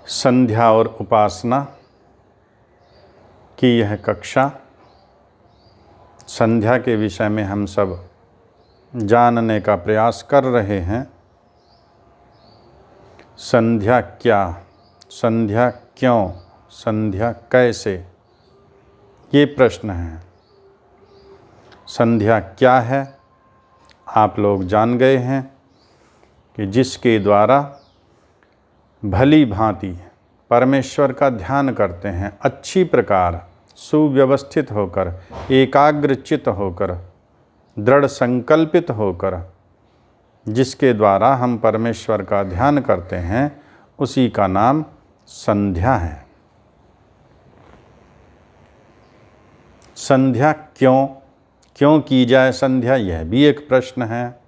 संध्या और उपासना की यह कक्षा, संध्या के विषय में हम सब जानने का प्रयास कर रहे हैं। संध्या क्या, संध्या क्यों, संध्या कैसे, ये प्रश्न है। संध्या क्या है, आप लोग जान गए हैं कि जिसके द्वारा भली भांति परमेश्वर का ध्यान करते हैं, अच्छी प्रकार सुव्यवस्थित होकर, एकाग्रचित होकर, दृढ़ संकल्पित होकर, जिसके द्वारा हम परमेश्वर का ध्यान करते हैं, उसी का नाम संध्या है। संध्या क्यों की जाए संध्या, यह भी एक प्रश्न है।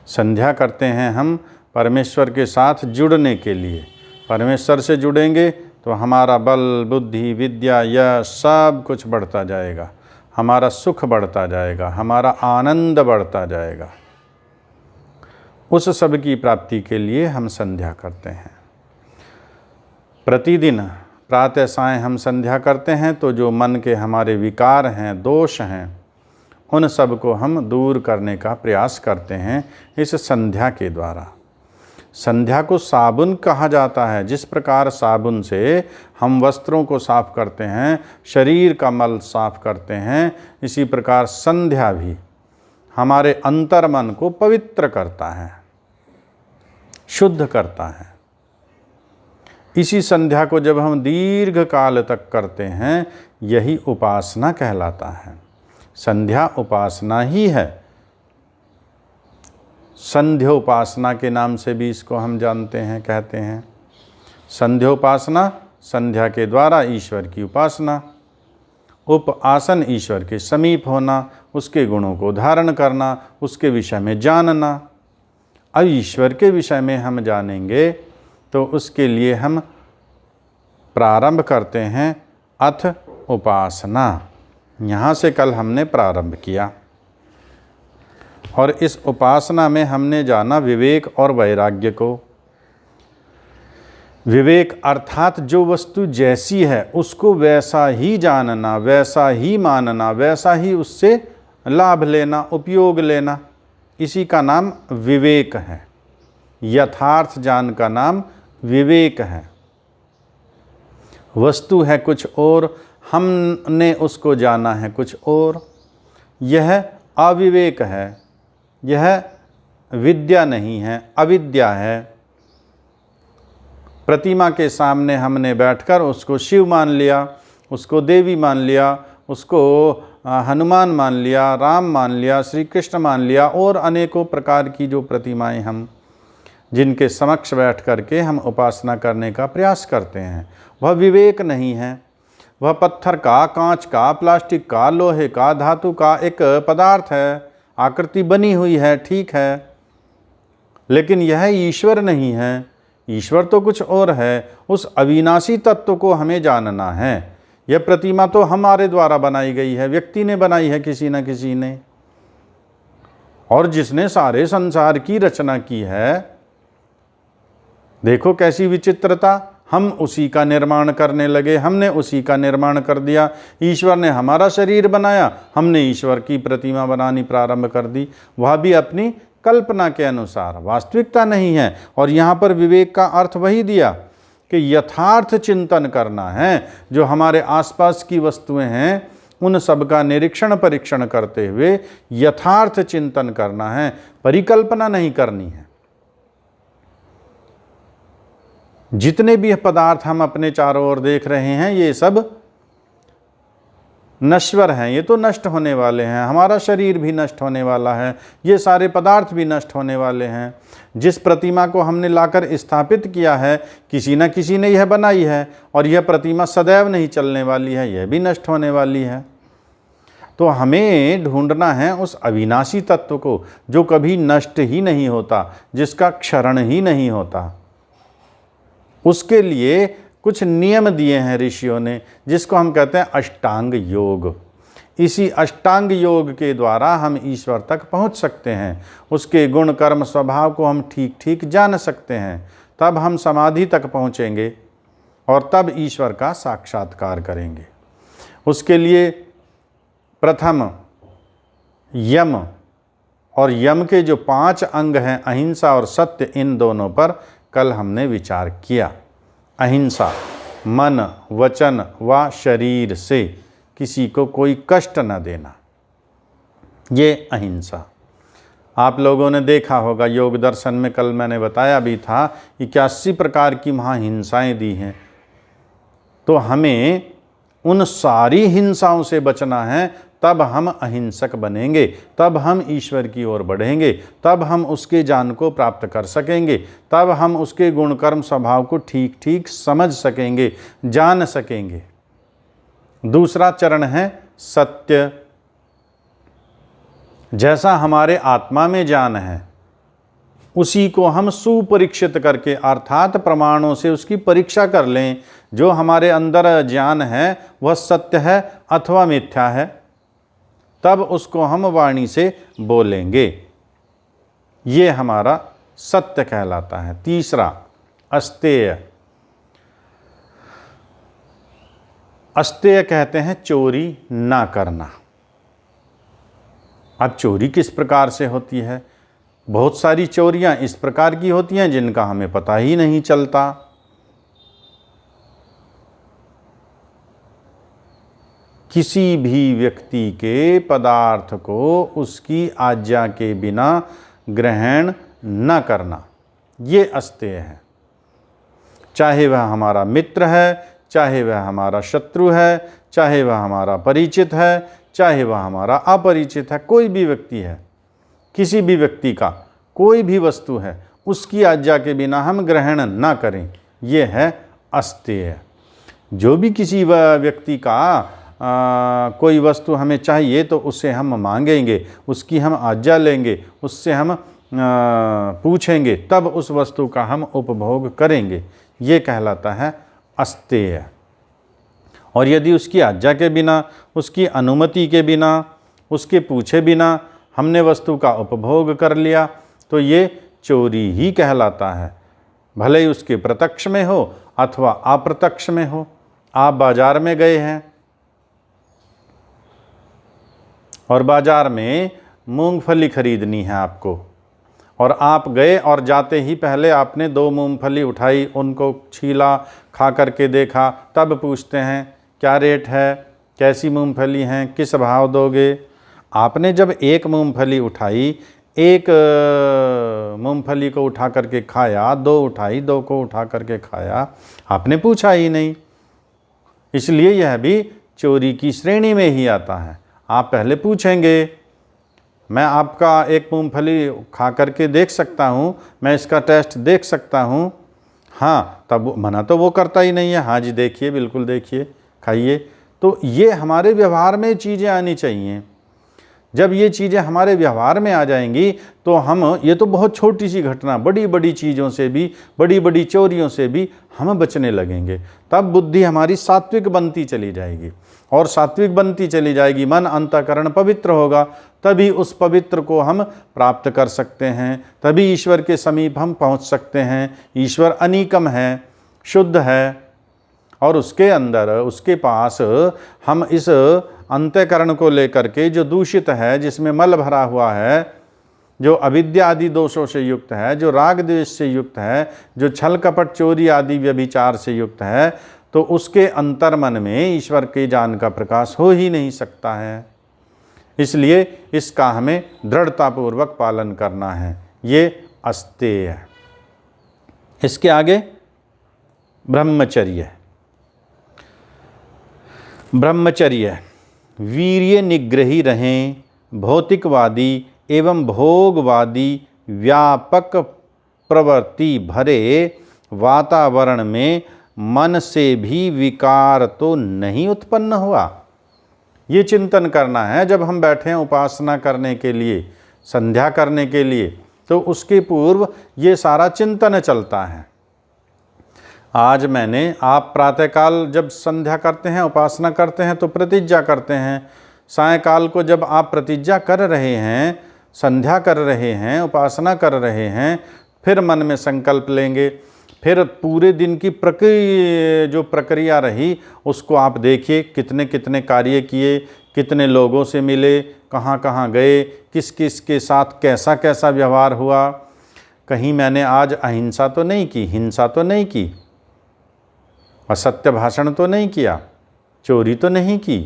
संध्या करते हैं हम परमेश्वर के साथ जुड़ने के लिए। परमेश्वर से जुड़ेंगे तो हमारा बल, बुद्धि, विद्या, यश सब कुछ बढ़ता जाएगा, हमारा सुख बढ़ता जाएगा, हमारा आनंद बढ़ता जाएगा। उस सब की प्राप्ति के लिए हम संध्या करते हैं। प्रतिदिन प्रातः सायं हम संध्या करते हैं तो जो मन के हमारे विकार हैं, दोष हैं, उन सब को हम दूर करने का प्रयास करते हैं इस संध्या के द्वारा। संध्या को साबुन कहा जाता है। जिस प्रकार साबुन से हम वस्त्रों को साफ करते हैं, शरीर का मल साफ करते हैं, इसी प्रकार संध्या भी हमारे अंतर्मन को पवित्र करता है, शुद्ध करता है। इसी संध्या को जब हम दीर्घ काल तक करते हैं, यही उपासना कहलाता है। संध्या उपासना ही है। संध्योपासना के नाम से भी इसको हम जानते हैं, कहते हैं। संध्योपासना, संध्या के द्वारा ईश्वर की उपासना। उपासन, ईश्वर के समीप होना, उसके गुणों को धारण करना, उसके विषय में जानना। अब ईश्वर के विषय में हम जानेंगे तो उसके लिए हम प्रारंभ करते हैं अथ उपासना। यहाँ से कल हमने प्रारंभ किया और इस उपासना में हमने जाना विवेक और वैराग्य को। विवेक अर्थात जो वस्तु जैसी है उसको वैसा ही जानना, वैसा ही मानना, वैसा ही उससे लाभ लेना, उपयोग लेना, इसी का नाम विवेक है। यथार्थ ज्ञान का नाम विवेक है। वस्तु है कुछ और, हमने उसको जाना है कुछ और, यह अविवेक है, यह विद्या नहीं है, अविद्या है। प्रतिमा के सामने हमने बैठकर उसको शिव मान लिया, उसको देवी मान लिया, उसको हनुमान मान लिया, राम मान लिया, श्री कृष्ण मान लिया, और अनेकों प्रकार की जो प्रतिमाएं हम जिनके समक्ष बैठ करके हम उपासना करने का प्रयास करते हैं, वह विवेक नहीं है। वह पत्थर का, कांच का, प्लास्टिक का, लोहे का, धातु का एक पदार्थ है, आकृति बनी हुई है, ठीक है, लेकिन यह ईश्वर नहीं है। ईश्वर तो कुछ और है। उस अविनाशी तत्व को हमें जानना है। यह प्रतिमा तो हमारे द्वारा बनाई गई है, व्यक्ति ने बनाई है, किसी न किसी ने, और जिसने सारे संसार की रचना की है, देखो कैसी विचित्रता। हम उसी का निर्माण करने लगे, हमने उसी का निर्माण कर दिया। ईश्वर ने हमारा शरीर बनाया, हमने ईश्वर की प्रतिमा बनानी प्रारंभ कर दी, वह भी अपनी कल्पना के अनुसार, वास्तविकता नहीं है। और यहाँ पर विवेक का अर्थ वही दिया कि यथार्थ चिंतन करना है। जो हमारे आसपास की वस्तुएं हैं उन सब का निरीक्षण परीक्षण करते हुए यथार्थ चिंतन करना है, परिकल्पना नहीं करनी है। जितने भी पदार्थ हम अपने चारों ओर देख रहे हैं, ये सब नश्वर हैं, ये तो नष्ट होने वाले हैं। हमारा शरीर भी नष्ट होने वाला है, ये सारे पदार्थ भी नष्ट होने वाले हैं। जिस प्रतिमा को हमने लाकर स्थापित किया है, किसी न किसी ने यह बनाई है, और यह प्रतिमा सदैव नहीं चलने वाली है, यह भी नष्ट होने वाली है। तो हमें ढूंढना है उस अविनाशी तत्व को, जो कभी नष्ट ही नहीं होता, जिसका क्षरण ही नहीं होता। उसके लिए कुछ नियम दिए हैं ऋषियों ने, जिसको हम कहते हैं अष्टांग योग। इसी अष्टांग योग के द्वारा हम ईश्वर तक पहुंच सकते हैं। उसके गुण कर्म स्वभाव को हम ठीक ठीक जान सकते हैं। तब हम समाधि तक पहुंचेंगे और तब ईश्वर का साक्षात्कार करेंगे। उसके लिए प्रथम यम, और यम के जो 5 अंग हैं अहिंसा और सत्य, इन दोनों पर कल हमने विचार किया। अहिंसा, मन वचन व शरीर से किसी को कोई कष्ट न देना, ये अहिंसा। आप लोगों ने देखा होगा योग दर्शन में, कल मैंने बताया भी था 81 प्रकार की महाहिंसाएं दी हैं। तो हमें उन सारी हिंसाओं से बचना है, तब हम अहिंसक बनेंगे, तब हम ईश्वर की ओर बढ़ेंगे, तब हम उसके ज्ञान को प्राप्त कर सकेंगे, तब हम उसके गुण कर्म स्वभाव को ठीक ठीक समझ सकेंगे, जान सकेंगे। दूसरा चरण है सत्य। जैसा हमारे आत्मा में ज्ञान है उसी को हम सुपरीक्षित करके अर्थात प्रमाणों से उसकी परीक्षा कर लें। जो हमारे अंदर ज्ञान है वह सत्य है अथवा मिथ्या है, तब उसको हम वाणी से बोलेंगे। ये हमारा सत्य कहलाता है। तीसरा अस्तेय। अस्तेय कहते हैं चोरी ना करना। अब चोरी किस प्रकार से होती है? बहुत सारी चोरियां इस प्रकार की होती हैं जिनका हमें पता ही नहीं चलता। किसी भी व्यक्ति के पदार्थ को उसकी आज्ञा के बिना ग्रहण न करना, ये अस्तेय है। चाहे वह हमारा मित्र है, चाहे वह हमारा शत्रु है, चाहे वह हमारा परिचित है, चाहे वह हमारा अपरिचित है, कोई भी व्यक्ति है, किसी भी व्यक्ति का कोई भी वस्तु है, उसकी आज्ञा के बिना हम ग्रहण ना करें, ये है अस्तेय। जो भी किसी व्यक्ति का कोई वस्तु हमें चाहिए तो उससे हम मांगेंगे, उसकी हम आज्ञा लेंगे, उससे हम पूछेंगे, तब उस वस्तु का हम उपभोग करेंगे, ये कहलाता है अस्तेय। और यदि उसकी आज्ञा के बिना, उसकी अनुमति के बिना, उसके पूछे बिना हमने वस्तु का उपभोग कर लिया तो ये चोरी ही कहलाता है, भले ही उसके प्रत्यक्ष में हो अथवा अप्रत्यक्ष में हो। आप बाजार में गए हैं और बाजार में मूंगफली खरीदनी है आपको, और आप गए और जाते ही पहले आपने 2 मूंगफली उठाई, उनको छीला, खा करके देखा, तब पूछते हैं क्या रेट है, कैसी मूंगफली हैं, किस भाव दोगे। आपने जब एक मूंगफली उठाई, एक मूंगफली को उठा करके खाया, 2 उठाई, 2 को उठा करके खाया, आपने पूछा ही नहीं। इसलिए यह भी चोरी की श्रेणी में ही आता है। आप पहले पूछेंगे, मैं आपका एक मूंगफली खा करके देख सकता हूँ, मैं इसका टेस्ट देख सकता हूँ, हाँ, तब मना तो वो करता ही नहीं है, हाँ जी देखिए, बिल्कुल देखिए, खाइए। तो ये हमारे व्यवहार में चीज़ें आनी चाहिए। जब ये चीज़ें हमारे व्यवहार में आ जाएंगी तो हम, ये तो बहुत छोटी सी घटना, बड़ी बड़ी चीज़ों से भी, बड़ी बड़ी चोरियों से भी हम बचने लगेंगे। तब बुद्धि हमारी सात्विक बनती चली जाएगी, और सात्विक बनती चली जाएगी, मन अंतःकरण पवित्र होगा, तभी उस पवित्र को हम प्राप्त कर सकते हैं, तभी ईश्वर के समीप हम पहुंच सकते हैं। ईश्वर अनीकम है, शुद्ध है, और उसके अंदर, उसके पास हम इस अंतःकरण को लेकर के जो दूषित है, जिसमें मल भरा हुआ है, जो अविद्या आदि दोषों से युक्त है, जो राग द्वेष से युक्त है, जो छल कपट चोरी आदि व्यभिचार से युक्त है, तो उसके अंतर्मन में ईश्वर के ज्ञान का प्रकाश हो ही नहीं सकता है। इसलिए इसका हमें दृढ़तापूर्वक पालन करना है। ये अस्तेय है। इसके आगे ब्रह्मचर्य। ब्रह्मचर्य वीर्य निग्रही रहें, भौतिकवादी एवं भोगवादी व्यापक प्रवृत्ति भरे वातावरण में मन से भी विकार तो नहीं उत्पन्न हुआ। ये चिंतन करना है। जब हम बैठे हैं उपासना करने के लिए, संध्या करने के लिए, तो उसके पूर्व ये सारा चिंतन चलता है। आज मैंने, आप प्रातःकाल जब संध्या करते हैं, उपासना करते हैं, तो प्रतिज्ञा करते हैं, सायंकाल को जब आप प्रतिज्ञा कर रहे हैं, संध्या कर रहे हैं, उपासना कर रहे हैं, फिर मन में संकल्प लेंगे, फिर पूरे दिन की जो प्रक्रिया रही उसको आप देखिए, कितने कितने कार्य किए, कितने लोगों से मिले, कहाँ कहाँ गए, किस किस के साथ कैसा कैसा व्यवहार हुआ। कहीं मैंने आज अहिंसा तो नहीं की, हिंसा तो नहीं की, असत्य भाषण तो नहीं किया, चोरी तो नहीं की।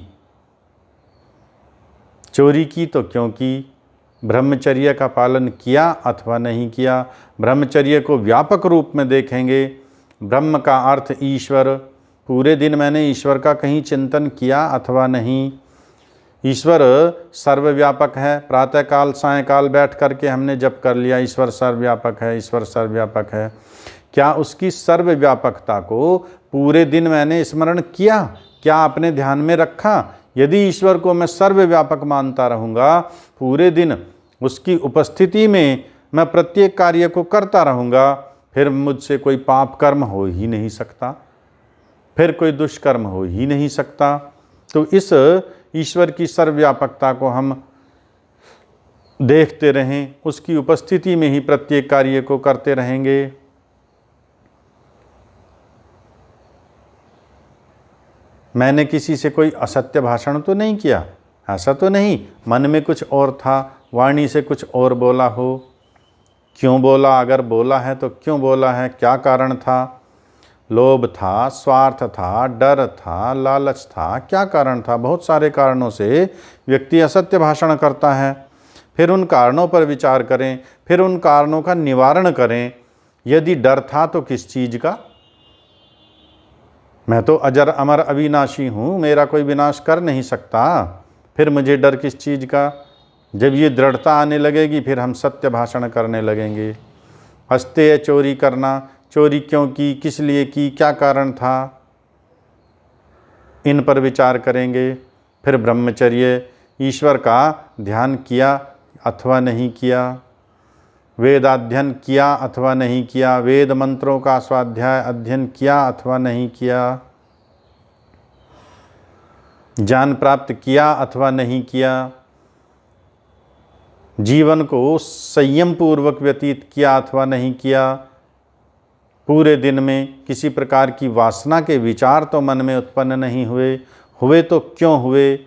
चोरी की तो क्यों की? ब्रह्मचर्य का पालन किया अथवा नहीं किया। ब्रह्मचर्य को व्यापक रूप में देखेंगे। ब्रह्म का अर्थ ईश्वर। पूरे दिन मैंने ईश्वर का कहीं चिंतन किया अथवा नहीं। ईश्वर सर्वव्यापक है। प्रातःकाल सायंकाल बैठ करके हमने जप कर लिया, ईश्वर सर्वव्यापक है, ईश्वर सर्वव्यापक है। क्या उसकी सर्वव्यापकता को पूरे दिन मैंने स्मरण किया? क्या अपने ध्यान में रखा? यदि ईश्वर को मैं सर्वव्यापक मानता रहूँगा, पूरे दिन उसकी उपस्थिति में मैं प्रत्येक कार्य को करता रहूँगा, फिर मुझसे कोई पाप कर्म हो ही नहीं सकता, फिर कोई दुष्कर्म हो ही नहीं सकता। तो इस ईश्वर की सर्वव्यापकता को हम देखते रहें, उसकी उपस्थिति में ही प्रत्येक कार्य को करते रहेंगे। मैंने किसी से कोई असत्य भाषण तो नहीं किया, ऐसा तो नहीं। मन में कुछ और था, वाणी से कुछ और बोला हो। क्यों बोला? अगर बोला है तो क्यों बोला है, क्या कारण था? लोभ था, स्वार्थ था, डर था, लालच था, क्या कारण था? बहुत सारे कारणों से व्यक्ति असत्य भाषण करता है। फिर उन कारणों पर विचार करें, फिर उन कारणों का निवारण करें। यदि डर था तो किस चीज़ का? मैं तो अजर अमर अविनाशी हूँ, मेरा कोई विनाश कर नहीं सकता, फिर मुझे डर किस चीज़ का? जब ये दृढ़ता आने लगेगी फिर हम सत्य भाषण करने लगेंगे। हंसते चोरी करना, चोरी क्यों की, किस लिए की, क्या कारण था, इन पर विचार करेंगे। फिर ब्रह्मचर्य, ईश्वर का ध्यान किया अथवा नहीं किया, वेदाध्ययन किया अथवा नहीं किया, वेद मंत्रों का स्वाध्याय अध्ययन किया अथवा नहीं किया, ज्ञान प्राप्त किया अथवा नहीं किया, जीवन को संयम पूर्वक व्यतीत किया अथवा नहीं किया। पूरे दिन में किसी प्रकार की वासना के विचार तो मन में उत्पन्न नहीं हुए, हुए तो क्यों हुए,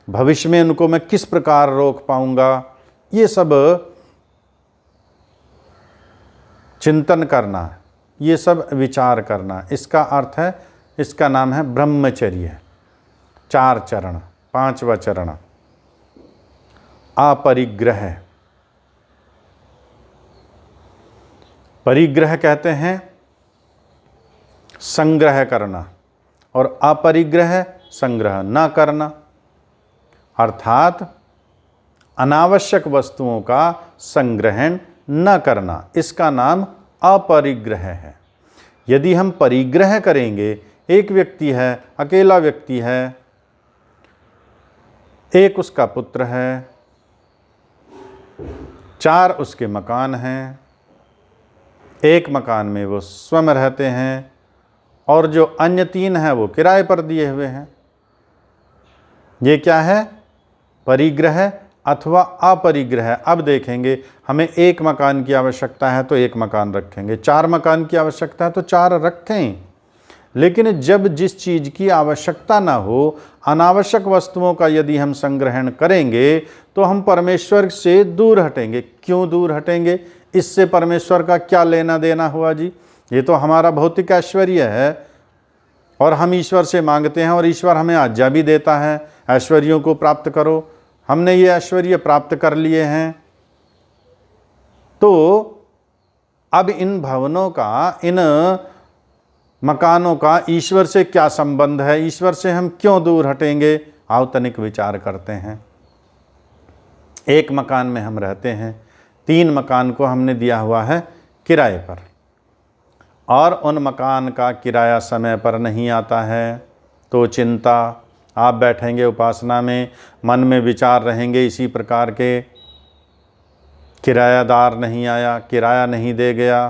भविष्य में उनको मैं किस प्रकार रोक पाऊंगा, ये सब चिंतन करना, ये सब विचार करना। इसका अर्थ है, इसका नाम है ब्रह्मचर्य। 4 चरण। 5वां चरण अपरिग्रह। परिग्रह कहते हैं संग्रह करना, और अपरिग्रह संग्रह न करना, अर्थात अनावश्यक वस्तुओं का संग्रहण न करना। इसका नाम अपरिग्रह है। यदि हम परिग्रह करेंगे, एक व्यक्ति है, अकेला व्यक्ति है, एक उसका पुत्र है, 4 उसके मकान हैं, एक मकान में वो स्वयं रहते हैं, और जो अन्य 3 हैं वो किराए पर दिए हुए हैं। ये क्या है? परिग्रह अथवा अपरिग्रह। अब देखेंगे, हमें 1 मकान की आवश्यकता है तो 1 मकान रखेंगे, 4 मकान की आवश्यकता है तो 4 रखें। लेकिन जब जिस चीज़ की आवश्यकता ना हो, अनावश्यक वस्तुओं का यदि हम संग्रहण करेंगे तो हम परमेश्वर से दूर हटेंगे। क्यों दूर हटेंगे? इससे परमेश्वर का क्या लेना देना हुआ जी? ये तो हमारा भौतिक ऐश्वर्य है, और हम ईश्वर से मांगते हैं और ईश्वर हमें आज्ञा भी देता है, ऐश्वर्यों को प्राप्त करो। हमने ये ऐश्वर्य प्राप्त कर लिए हैं, तो अब इन भवनों का, इन मकानों का ईश्वर से क्या संबंध है? ईश्वर से हम क्यों दूर हटेंगे? आओ तनिक विचार करते हैं। 1 मकान में हम रहते हैं, 3 मकान को हमने दिया हुआ है किराए पर, और उन मकान का किराया समय पर नहीं आता है, तो चिंता। आप बैठेंगे उपासना में, मन में विचार रहेंगे इसी प्रकार के, किरायादार नहीं आया, किराया नहीं दे गया,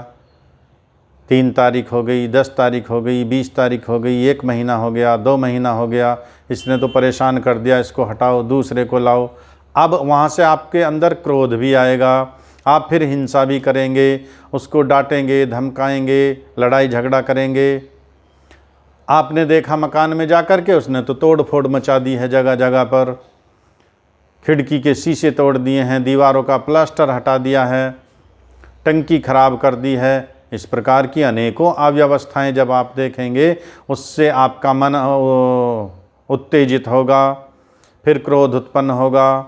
3 तारीख हो गई, 10 तारीख हो गई, 20 तारीख हो गई, 1 महीना हो गया, 2 महीना हो गया, इसने तो परेशान कर दिया, इसको हटाओ, दूसरे को लाओ। अब वहाँ से आपके अंदर क्रोध भी आएगा, आप फिर हिंसा भी करेंगे, उसको डांटेंगे, धमकाएंगे, लड़ाई झगड़ा करेंगे। आपने देखा मकान में जा कर के उसने तो तोड़ फोड़ मचा दी है, जगह जगह पर खिड़की के शीशे तोड़ दिए हैं, दीवारों का प्लास्टर हटा दिया है, टंकी खराब कर दी है। इस प्रकार की अनेकों अव्यवस्थाएं जब आप देखेंगे, उससे आपका मन उत्तेजित होगा, फिर क्रोध उत्पन्न होगा,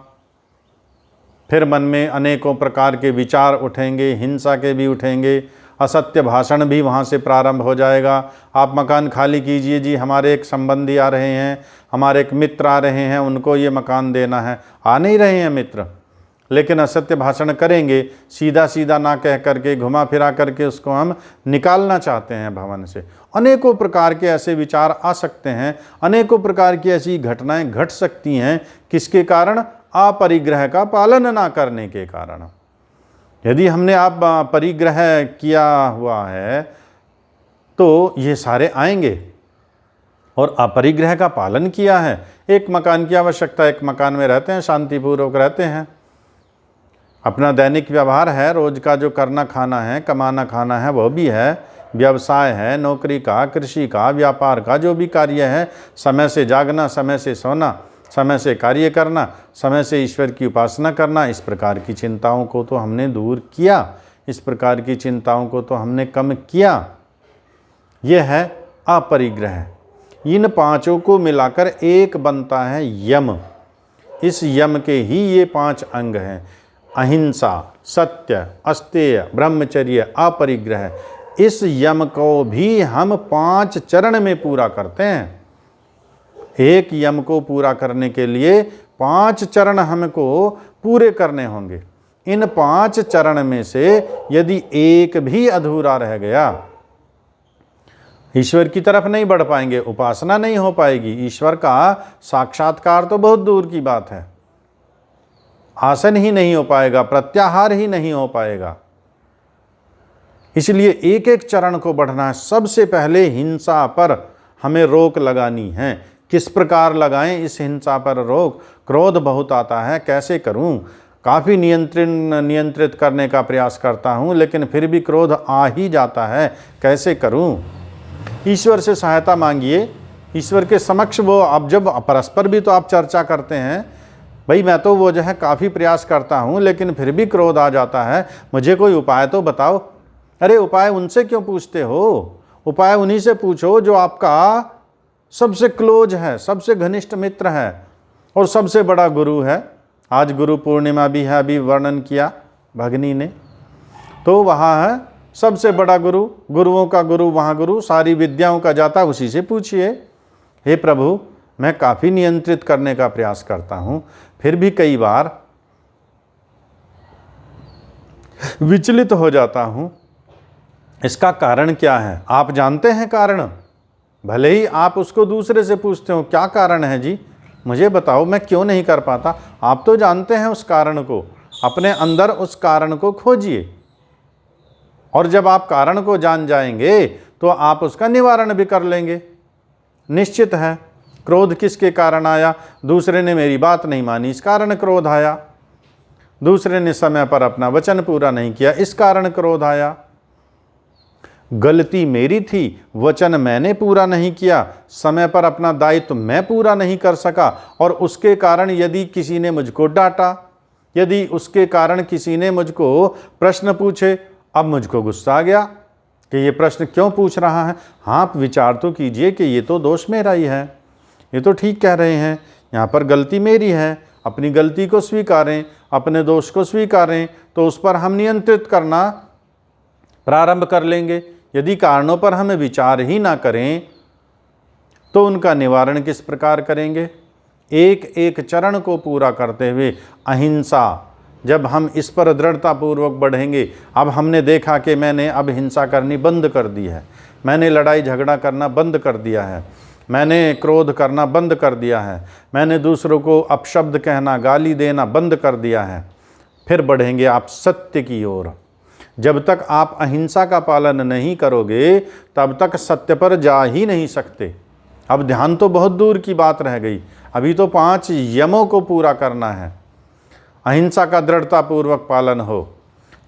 फिर मन में अनेकों प्रकार के विचार उठेंगे, हिंसा के भी उठेंगे, असत्य भाषण भी वहाँ से प्रारंभ हो जाएगा। आप मकान खाली कीजिए जी, हमारे एक संबंधी आ रहे हैं, हमारे एक मित्र आ रहे हैं, उनको ये मकान देना है। आ नहीं रहे हैं मित्र, लेकिन असत्य भाषण करेंगे, सीधा सीधा ना कह करके घुमा फिरा करके उसको हम निकालना चाहते हैं भवन से। अनेकों प्रकार के ऐसे विचार आ सकते हैं, अनेकों प्रकार की ऐसी घटनाएं घट सकती हैं। किसके कारण? अपरिग्रह का पालन ना करने के कारण। यदि हमने आप परिग्रह किया हुआ है तो ये सारे आएंगे, और अपरिग्रह का पालन किया है। एक मकान की आवश्यकता, एक मकान में रहते हैं, शांतिपूर्वक रहते हैं, अपना दैनिक व्यवहार है, रोज का जो करना खाना है, कमाना खाना है वो भी है, व्यवसाय है, नौकरी का, कृषि का, व्यापार का जो भी कार्य है, समय से जागना, समय से सोना, समय से कार्य करना, समय से ईश्वर की उपासना करना, इस प्रकार की चिंताओं को तो हमने दूर किया, इस प्रकार की चिंताओं को तो हमने कम किया। यह है अपरिग्रह। इन पांचों को मिलाकर एक बनता है यम। इस यम के ही ये 5 अंग हैं: अहिंसा, सत्य, अस्तेय, ब्रह्मचर्य, अपरिग्रह। इस यम को भी हम 5 चरण में पूरा करते हैं। एक यम को पूरा करने के लिए 5 चरण हमको पूरे करने होंगे। इन 5 चरण में से यदि एक भी अधूरा रह गया, ईश्वर की तरफ नहीं बढ़ पाएंगे, उपासना नहीं हो पाएगी, ईश्वर का साक्षात्कार तो बहुत दूर की बात है, आसन ही नहीं हो पाएगा, प्रत्याहार ही नहीं हो पाएगा। इसलिए एक एक चरण को बढ़ना है। सबसे पहले हिंसा पर हमें रोक लगानी है। किस प्रकार लगाएं इस हिंसा पर रोक? क्रोध बहुत आता है, कैसे करूं? काफ़ी नियंत्रित करने का प्रयास करता हूं, लेकिन फिर भी क्रोध आ ही जाता है, कैसे करूं? ईश्वर से सहायता मांगिए, ईश्वर के समक्ष। वो अब जब परस्पर भी तो आप चर्चा करते हैं, भाई मैं तो वो जो है काफ़ी प्रयास करता हूं, लेकिन फिर भी क्रोध आ जाता है, मुझे कोई उपाय तो बताओ। अरे उपाय उनसे क्यों पूछते हो? उपाय उन्हीं से पूछो जो आपका सबसे क्लोज है, सबसे घनिष्ठ मित्र है और सबसे बड़ा गुरु है। आज गुरु पूर्णिमा भी है, अभी वर्णन किया भगनी ने, तो वहाँ है सबसे बड़ा गुरु, गुरुओं का गुरु, वहाँ गुरु, सारी विद्याओं का जाता, उसी से पूछिए। हे प्रभु, मैं काफ़ी नियंत्रित करने का प्रयास करता हूँ, फिर भी कई बार विचलित हो जाता हूँ, इसका कारण क्या है? आप जानते हैं कारण, भले ही आप उसको दूसरे से पूछते हो, क्या कारण है जी, मुझे बताओ, मैं क्यों नहीं कर पाता। आप तो जानते हैं उस कारण को, अपने अंदर उस कारण को खोजिए, और जब आप कारण को जान जाएंगे तो आप उसका निवारण भी कर लेंगे। निश्चित है, क्रोध किसके कारण आया? दूसरे ने मेरी बात नहीं मानी, इस कारण क्रोध आया। दूसरे ने समय पर अपना वचन पूरा नहीं किया, इस कारण क्रोध आया। गलती मेरी थी, वचन मैंने पूरा नहीं किया, समय पर अपना दायित्व मैं पूरा नहीं कर सका, और उसके कारण यदि किसी ने मुझको डांटा, यदि उसके कारण किसी ने मुझको प्रश्न पूछे, अब मुझको गुस्सा आ गया कि ये प्रश्न क्यों पूछ रहा है। हाँ, आप विचार तो कीजिए कि ये तो दोष मेरा ही है, ये तो ठीक कह रहे हैं, यहाँ पर गलती मेरी है। अपनी गलती को स्वीकारें, अपने दोष को स्वीकारें, तो उस पर हम नियंत्रित करना प्रारंभ कर लेंगे। यदि कारणों पर हमें विचार ही ना करें तो उनका निवारण किस प्रकार करेंगे? एक एक चरण को पूरा करते हुए अहिंसा, जब हम इस पर दृढ़तापूर्वक बढ़ेंगे। अब हमने देखा कि मैंने अब हिंसा करनी बंद कर दी है, मैंने लड़ाई झगड़ा करना बंद कर दिया है, मैंने क्रोध करना बंद कर दिया है, मैंने दूसरों को अपशब्द कहना, गाली देना बंद कर दिया है। फिर बढ़ेंगे आप सत्य की ओर। जब तक आप अहिंसा का पालन नहीं करोगे, तब तक सत्य पर जा ही नहीं सकते। अब ध्यान तो बहुत दूर की बात रह गई, अभी तो 5 यमों को पूरा करना है। अहिंसा का दृढ़तापूर्वक पालन हो,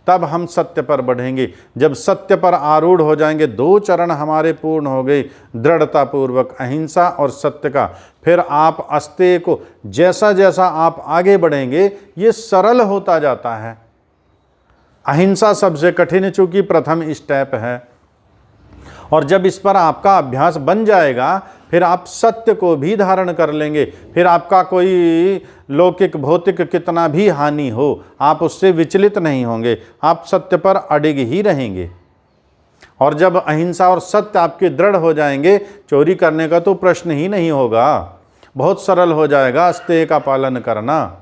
तब हम सत्य पर बढ़ेंगे। जब सत्य पर आरूढ़ हो जाएंगे, 2 चरण हमारे पूर्ण हो गए, दृढ़तापूर्वक अहिंसा और सत्य का, फिर आप अस्तेय को जैसा जैसा आप आगे बढ़ेंगे ये सरल होता जाता है। अहिंसा सबसे कठिन चूंकि प्रथम स्टेप है, और जब इस पर आपका अभ्यास बन जाएगा फिर आप सत्य को भी धारण कर लेंगे। फिर आपका कोई लौकिक भौतिक कितना भी हानि हो, आप उससे विचलित नहीं होंगे, आप सत्य पर अडिग ही रहेंगे। और जब अहिंसा और सत्य आपके दृढ़ हो जाएंगे, चोरी करने का तो प्रश्न ही नहीं होगा, बहुत सरल हो जाएगा अस्तेय का पालन करना।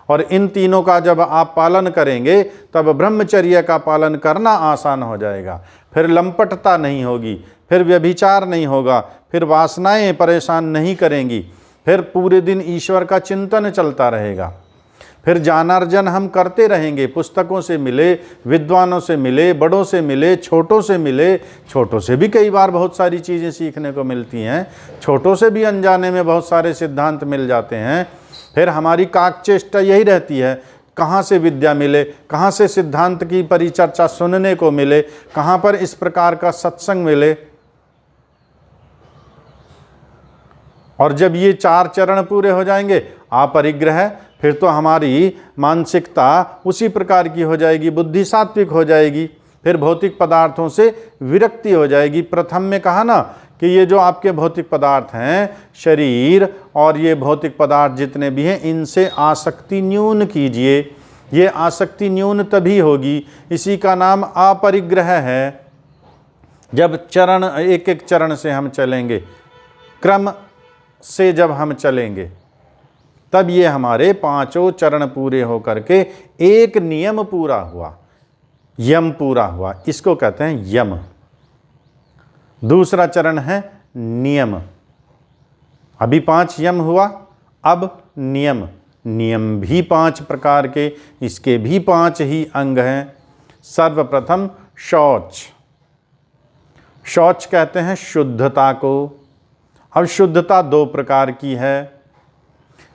और इन तीनों का जब आप पालन करेंगे तब ब्रह्मचर्य का पालन करना आसान हो जाएगा। फिर लंपटता नहीं होगी, फिर व्यभिचार नहीं होगा, फिर वासनाएं परेशान नहीं करेंगी, फिर पूरे दिन ईश्वर का चिंतन चलता रहेगा, फिर ज्ञानार्जन हम करते रहेंगे। पुस्तकों से मिले, विद्वानों से मिले, बड़ों से मिले, छोटों से मिले। छोटों से भी कई बार बहुत सारी चीज़ें सीखने को मिलती हैं, छोटों से भी अनजाने में बहुत सारे सिद्धांत मिल जाते हैं। फिर हमारी काकचेष्टा यही रहती है, कहाँ से विद्या मिले, कहाँ से सिद्धांत की परिचर्चा सुनने को मिले, कहाँ पर इस प्रकार का सत्संग मिले। और जब ये 4 चरण पूरे हो जाएंगे, अपरिग्रह, फिर तो हमारी मानसिकता उसी प्रकार की हो जाएगी, बुद्धि सात्विक हो जाएगी, फिर भौतिक पदार्थों से विरक्ति हो जाएगी। प्रथम में कहा ना कि ये जो आपके भौतिक पदार्थ हैं, शरीर और ये भौतिक पदार्थ जितने भी हैं, इनसे आसक्ति न्यून कीजिए। ये आसक्ति न्यून तभी होगी, इसी का नाम अपरिग्रह है। जब चरण एक एक चरण से हम चलेंगे, क्रम से जब हम चलेंगे, तब ये हमारे 5 चरण पूरे हो करके एक नियम पूरा हुआ, यम पूरा हुआ, इसको कहते हैं यम। दूसरा चरण है नियम। अभी 5 यम हुआ, अब नियम। नियम भी 5 प्रकार के, इसके भी 5 ही अंग हैं। सर्वप्रथम शौच। शौच कहते हैं शुद्धता को। अब शुद्धता 2 प्रकार की है,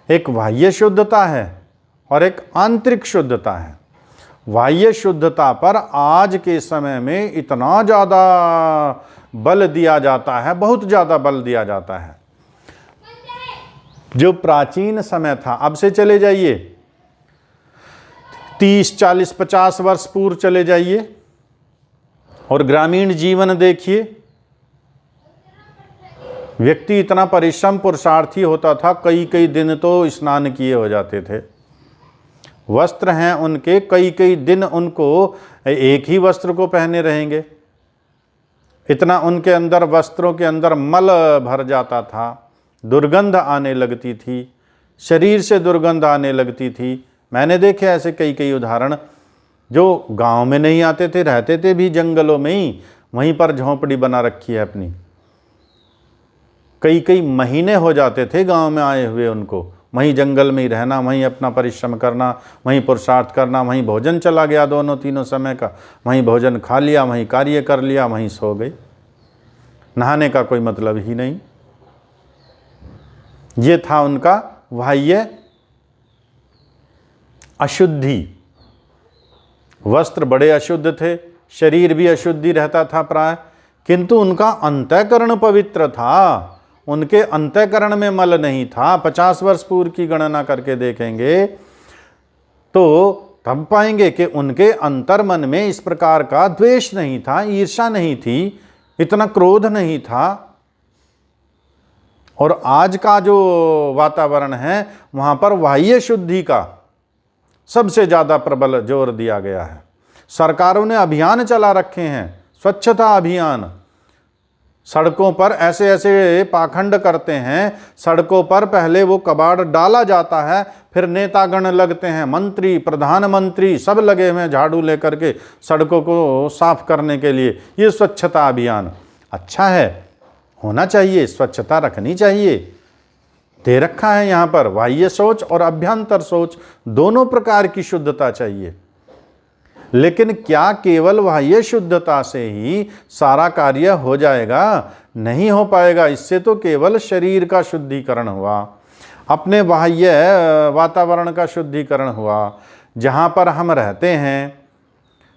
एक बाह्य शुद्धता है और एक आंतरिक शुद्धता है। बाह्य शुद्धता पर आज के समय में इतना ज़्यादा बल दिया जाता है, बहुत ज़्यादा बल दिया जाता है। जो प्राचीन समय था, अब से चले जाइए 30, 40, 50 वर्ष पूर्व चले जाइए और ग्रामीण जीवन देखिए। व्यक्ति इतना परिश्रम पुरुषार्थी होता था, कई कई दिन तो स्नान किए हो जाते थे। वस्त्र हैं उनके, कई कई दिन उनको एक ही वस्त्र को पहने रहेंगे। इतना उनके अंदर, वस्त्रों के अंदर मल भर जाता था, दुर्गंध आने लगती थी, शरीर से दुर्गंध आने लगती थी। मैंने देखे ऐसे कई कई उदाहरण, जो गांव में नहीं आते थे, रहते थे भी जंगलों में ही, वहीं पर झोंपड़ी बना रखी है अपनी। कई कई महीने हो जाते थे गांव में आए हुए उनको, वहीं जंगल में ही रहना, वहीं अपना परिश्रम करना, वहीं पुरुषार्थ करना, वहीं भोजन चला गया 2-3 समय का, वहीं भोजन खा लिया, वहीं कार्य कर लिया, वहीं सो गए। नहाने का कोई मतलब ही नहीं। ये था उनका बाह्य अशुद्धि। वस्त्र बड़े अशुद्ध थे, शरीर भी अशुद्धि रहता था प्राय, किंतु उनका अंतःकरण पवित्र था, उनके अंतःकरण में मल नहीं था। 50 वर्ष पूर्व की गणना करके देखेंगे तो तब पाएंगे कि उनके अंतर्मन में इस प्रकार का द्वेष नहीं था, ईर्ष्या नहीं थी, इतना क्रोध नहीं था। और आज का जो वातावरण है, वहाँ पर बाह्य शुद्धि का सबसे ज़्यादा प्रबल जोर दिया गया है। सरकारों ने अभियान चला रखे हैं, स्वच्छता अभियान। सड़कों पर ऐसे ऐसे पाखंड करते हैं, सड़कों पर पहले वो कबाड़ डाला जाता है, फिर नेतागण लगते हैं, मंत्री, प्रधानमंत्री सब लगे हुए हैं झाड़ू लेकर के सड़कों को साफ करने के लिए। ये स्वच्छता अभियान अच्छा है, होना चाहिए, स्वच्छता रखनी चाहिए। दे रखा है यहाँ पर बाह्य सोच और अभ्यंतर सोच, दोनों प्रकार की शुद्धता चाहिए। लेकिन क्या केवल बाह्य शुद्धता से ही सारा कार्य हो जाएगा? नहीं हो पाएगा। इससे तो केवल शरीर का शुद्धिकरण हुआ, अपने बाह्य वातावरण का शुद्धिकरण हुआ, जहाँ पर हम रहते हैं,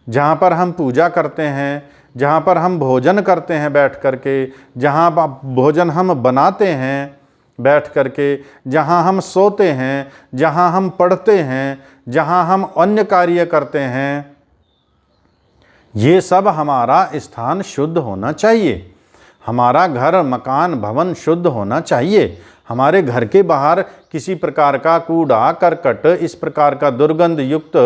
जहाँ पर हम पूजा करते हैं, जहाँ पर हम भोजन करते हैं बैठ करके, जहाँ भोजन हम बनाते हैं बैठ करके, जहाँ हम सोते हैं, जहाँ हम पढ़ते हैं, जहाँ हम अन्य कार्य करते हैं, ये सब हमारा स्थान शुद्ध होना चाहिए। हमारा घर, मकान, भवन शुद्ध होना चाहिए। हमारे घर के बाहर किसी प्रकार का कूड़ा करकट, इस प्रकार का दुर्गंध युक्त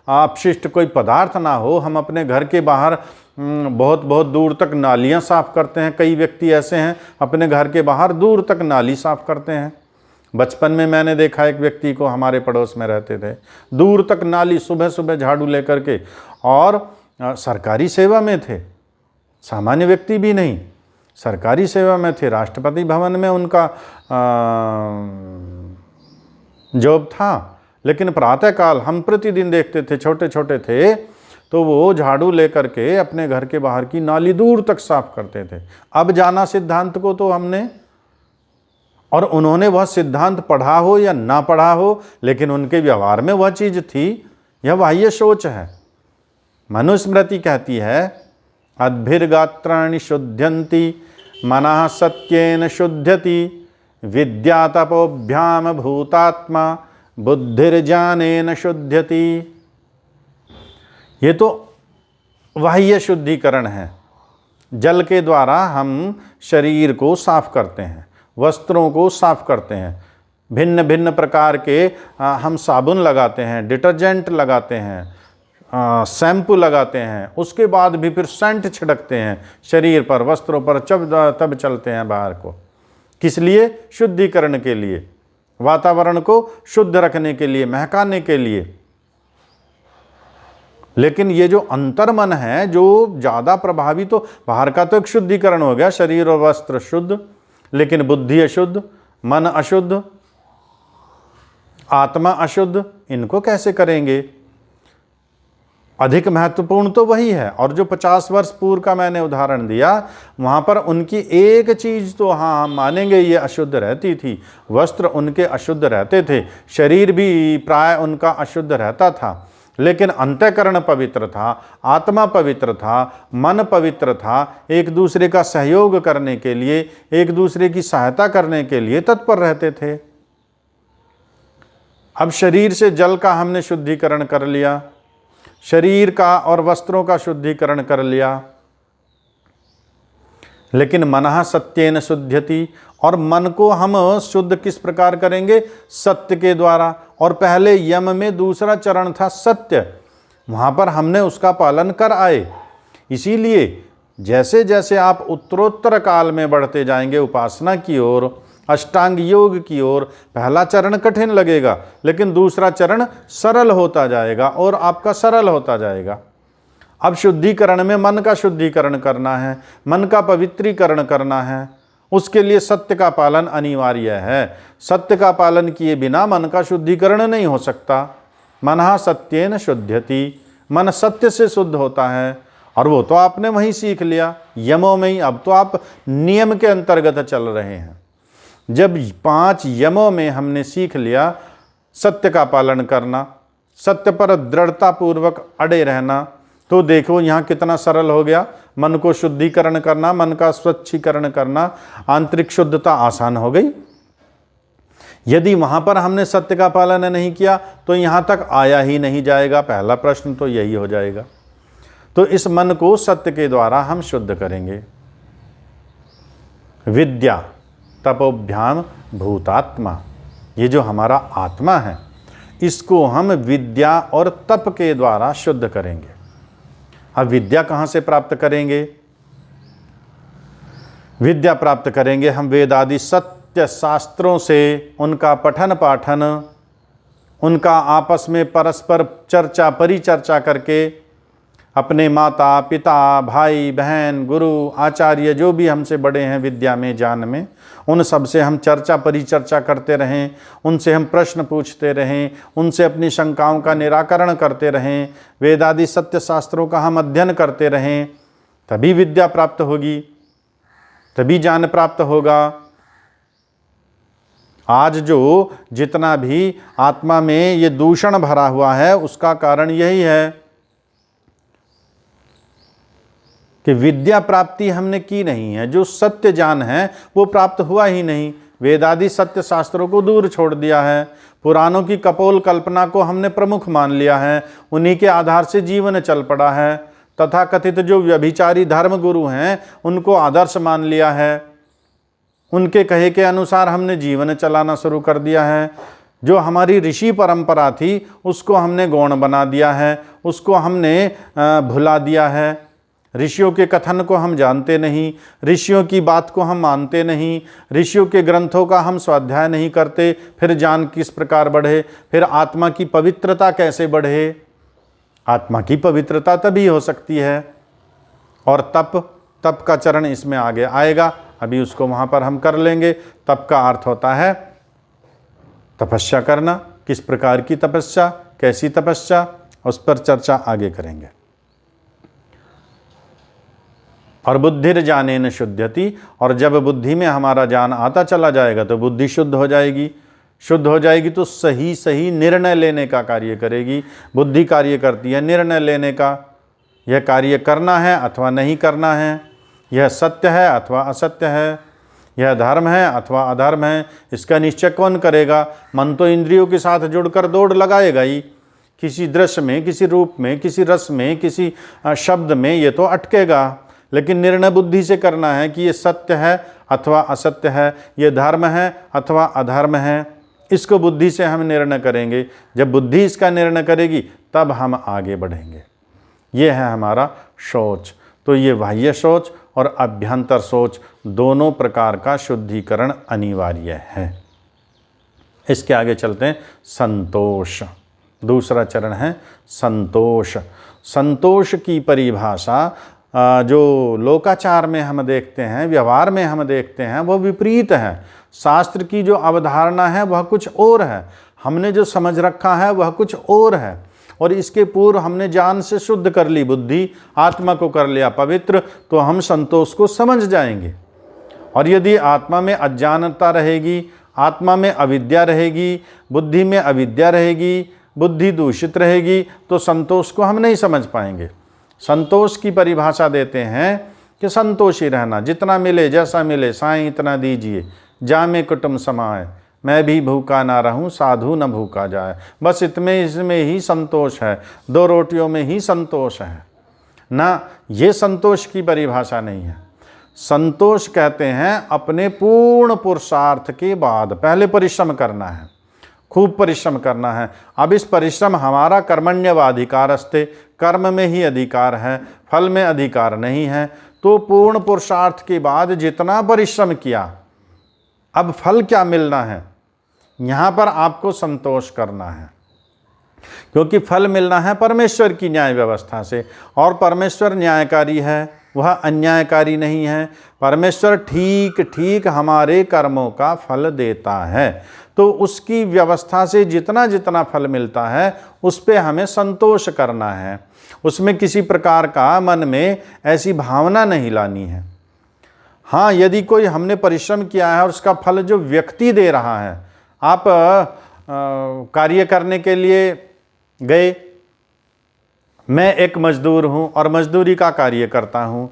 अपशिष्ट कोई पदार्थ ना हो। हम अपने घर के बाहर बहुत बहुत दूर तक नालियां साफ करते हैं। कई व्यक्ति ऐसे हैं अपने घर के बाहर दूर तक नाली साफ करते हैं। बचपन में मैंने देखा एक व्यक्ति को, हमारे पड़ोस में रहते थे, दूर तक नाली सुबह सुबह झाड़ू लेकर के, और सरकारी सेवा में थे, सामान्य व्यक्ति भी नहीं, सरकारी सेवा में थे। राष्ट्रपति भवन में उनका जॉब था। लेकिन प्रातःकाल हम प्रतिदिन देखते थे, छोटे छोटे थे तो वो झाड़ू लेकर के अपने घर के बाहर की नाली दूर तक साफ करते थे। अब जाना सिद्धांत को तो हमने, और उन्होंने वह सिद्धांत पढ़ा हो या ना पढ़ा हो, लेकिन उनके व्यवहार में वह चीज थी। यह बाह्य सोच है। मनुस्मृति कहती है, अद्भिर्गात्राणि शुद्ध्यन्ति मनः सत्येन शुद्ध्यति, विद्या तपोभ्याम भूतात्मा बुद्धिर्ज्ञानेन शुद्ध्यति। ये तो बाह्य शुद्धिकरण है। जल के द्वारा हम शरीर को साफ करते हैं, वस्त्रों को साफ करते हैं, भिन्न भिन्न प्रकार के हम साबुन लगाते हैं, डिटर्जेंट लगाते हैं, शैम्पू लगाते हैं, उसके बाद भी फिर सेंट छिड़कते हैं शरीर पर, वस्त्रों पर, तब चलते हैं बाहर को। किस लिए? शुद्धिकरण के लिए, वातावरण को शुद्ध रखने के लिए, महकाने के लिए। लेकिन ये जो अंतर्मन है जो ज़्यादा प्रभावी, तो बाहर का तो एक शुद्धिकरण हो गया, शरीर और वस्त्र शुद्ध, लेकिन बुद्धि अशुद्ध, मन अशुद्ध, आत्मा अशुद्ध, इनको कैसे करेंगे? अधिक महत्वपूर्ण तो वही है। और जो 50 वर्ष पूर्व का मैंने उदाहरण दिया, वहाँ पर उनकी एक चीज़ तो हाँ मानेंगे ये अशुद्ध रहती थी, वस्त्र उनके अशुद्ध रहते थे, शरीर भी प्राय उनका अशुद्ध रहता था, लेकिन अंतःकरण पवित्र था, आत्मा पवित्र था, मन पवित्र था, एक दूसरे का सहयोग करने के लिए, एक दूसरे की सहायता करने के लिए तत्पर रहते थे। अब शरीर से जल का हमने शुद्धिकरण कर लिया, शरीर का और वस्त्रों का शुद्धिकरण कर लिया, लेकिन मनः सत्येन शुद्ध्यति, और मन को हम शुद्ध किस प्रकार करेंगे? सत्य के द्वारा। और पहले यम में दूसरा चरण था सत्य, वहाँ पर हमने उसका पालन कर आए। इसीलिए जैसे जैसे आप उत्तरोत्तर काल में बढ़ते जाएंगे उपासना की ओर, अष्टांग योग की ओर, पहला चरण कठिन लगेगा, लेकिन दूसरा चरण सरल होता जाएगा और आपका सरल होता जाएगा। अब शुद्धिकरण में मन का शुद्धिकरण करना है, मन का पवित्रीकरण करना है, उसके लिए सत्य का पालन अनिवार्य है। सत्य का पालन किए बिना मन का शुद्धिकरण नहीं हो सकता। मनः सत्येन शुद्ध्यति, मन सत्य से शुद्ध होता है, और वो तो आपने वहीं सीख लिया यमों में ही। अब तो आप नियम के अंतर्गत चल रहे हैं। जब 5 यमों में हमने सीख लिया सत्य का पालन करना, सत्य पर दृढ़ता पूर्वक अड़े रहना, तो देखो यहाँ कितना सरल हो गया। मन को शुद्धिकरण करना, मन का स्वच्छीकरण करना, आंतरिक शुद्धता आसान हो गई। यदि वहाँ पर हमने सत्य का पालन नहीं किया तो यहाँ तक आया ही नहीं जाएगा। पहला प्रश्न तो यही हो जाएगा। तो इस मन को सत्य के द्वारा हम शुद्ध करेंगे। विद्या तपोभ्याम भूतात्मा, ये जो हमारा आत्मा है, इसको हम विद्या और तप के द्वारा शुद्ध करेंगे। अब विद्या कहाँ से प्राप्त करेंगे? विद्या प्राप्त करेंगे हम वेद आदि सत्य शास्त्रों से, उनका पठन पाठन, उनका आपस में परस्पर चर्चा परिचर्चा करके अपने माता पिता भाई बहन गुरु आचार्य जो भी हमसे बड़े हैं विद्या में ज्ञान में, उन सब से हम चर्चा परिचर्चा करते रहें, उनसे हम प्रश्न पूछते रहें, उनसे अपनी शंकाओं का निराकरण करते रहें, वेदादि सत्य शास्त्रों का हम अध्ययन करते रहें, तभी विद्या प्राप्त होगी, तभी ज्ञान प्राप्त होगा। आज जो जितना भी आत्मा में ये दूषण भरा हुआ है उसका कारण यही है कि विद्या प्राप्ति हमने की नहीं है, जो सत्य ज्ञान है वो प्राप्त हुआ ही नहीं। वेदादि सत्य शास्त्रों को दूर छोड़ दिया है, पुराणों की कपोल कल्पना को हमने प्रमुख मान लिया है, उन्हीं के आधार से जीवन चल पड़ा है। तथा कथित जो व्यभिचारी धर्म गुरु हैं उनको आदर्श मान लिया है, उनके कहे के अनुसार हमने जीवन चलाना शुरू कर दिया है। जो हमारी ऋषि परंपरा थी उसको हमने गौण बना दिया है, उसको हमने भुला दिया है। ऋषियों के कथन को हम जानते नहीं, ऋषियों की बात को हम मानते नहीं, ऋषियों के ग्रंथों का हम स्वाध्याय नहीं करते। फिर ज्ञान किस प्रकार बढ़े, फिर आत्मा की पवित्रता कैसे बढ़े? आत्मा की पवित्रता तभी हो सकती है। और तप का चरण इसमें आगे आएगा, अभी उसको वहाँ पर हम कर लेंगे। तप का अर्थ होता है तपस्या करना। किस प्रकार की तपस्या, कैसी तपस्या, उस पर चर्चा आगे करेंगे। और बुद्धिर ज्ञानेन शुद्ध्यति, और जब बुद्धि में हमारा ज्ञान आता चला जाएगा तो बुद्धि शुद्ध हो जाएगी। शुद्ध हो जाएगी तो सही सही निर्णय लेने का कार्य करेगी। बुद्धि कार्य करती है निर्णय लेने का, यह कार्य करना है अथवा नहीं करना है, यह सत्य है अथवा असत्य है, यह धर्म है अथवा अधर्म है, इसका निश्चय कौन करेगा? मन तो इंद्रियों के साथ जुड़कर दौड़ लगाएगा ही, किसी दृश्य में, किसी रूप में, किसी रस में, किसी शब्द में ये तो अटकेगा। लेकिन निर्णय बुद्धि से करना है कि ये सत्य है अथवा असत्य है, ये धर्म है अथवा अधर्म है। इसको बुद्धि से हम निर्णय करेंगे। जब बुद्धि इसका निर्णय करेगी तब हम आगे बढ़ेंगे। ये है हमारा सोच। तो ये बाह्य सोच और अभ्यंतर सोच दोनों प्रकार का शुद्धिकरण अनिवार्य है। इसके आगे चलते हैं। संतोष, दूसरा चरण है संतोष। संतोष की परिभाषा जो लोकाचार में हम देखते हैं, व्यवहार में हम देखते हैं, वो विपरीत है। शास्त्र की जो अवधारणा है वह कुछ और है, हमने जो समझ रखा है वह कुछ और है। और इसके पूर्व हमने ज्ञान से शुद्ध कर ली बुद्धि, आत्मा को कर लिया पवित्र, तो हम संतोष को समझ जाएंगे। और यदि आत्मा में अज्ञानता रहेगी, आत्मा में अविद्या रहेगी, बुद्धि में अविद्या रहेगी, बुद्धि दूषित रहेगी, तो संतोष को हम नहीं समझ पाएंगे। संतोष की परिभाषा देते हैं कि संतोषी रहना, जितना मिले जैसा मिले साईं इतना दीजिए, जामे कुटुंब समाए, मैं भी भूखा ना रहूं साधु न भूखा जाए। बस इसमें ही संतोष है, 2 रोटियों में ही संतोष है ना। ये संतोष की परिभाषा नहीं है। संतोष कहते हैं अपने पूर्ण पुरुषार्थ के बाद पहले परिश्रम करना है, खूब परिश्रम करना है। अब इस परिश्रम हमारा कर्मण्यवाधिकारस्ते, कर्म में ही अधिकार है, फल में अधिकार नहीं है। तो पूर्ण पुरुषार्थ के बाद जितना परिश्रम किया, अब फल क्या मिलना है? यहाँ पर आपको संतोष करना है, क्योंकि फल मिलना है परमेश्वर की न्याय व्यवस्था से। और परमेश्वर न्यायकारी है, वह अन्यायकारी नहीं है। परमेश्वर ठीक ठीक हमारे कर्मों का फल देता है। तो उसकी व्यवस्था से जितना जितना फल मिलता है उस पे हमें संतोष करना है। उसमें किसी प्रकार का मन में ऐसी भावना नहीं लानी है। हाँ, यदि कोई हमने परिश्रम किया है और उसका फल जो व्यक्ति दे रहा है, आप कार्य करने के लिए गए, मैं एक मजदूर हूँ और मजदूरी का कार्य करता हूँ,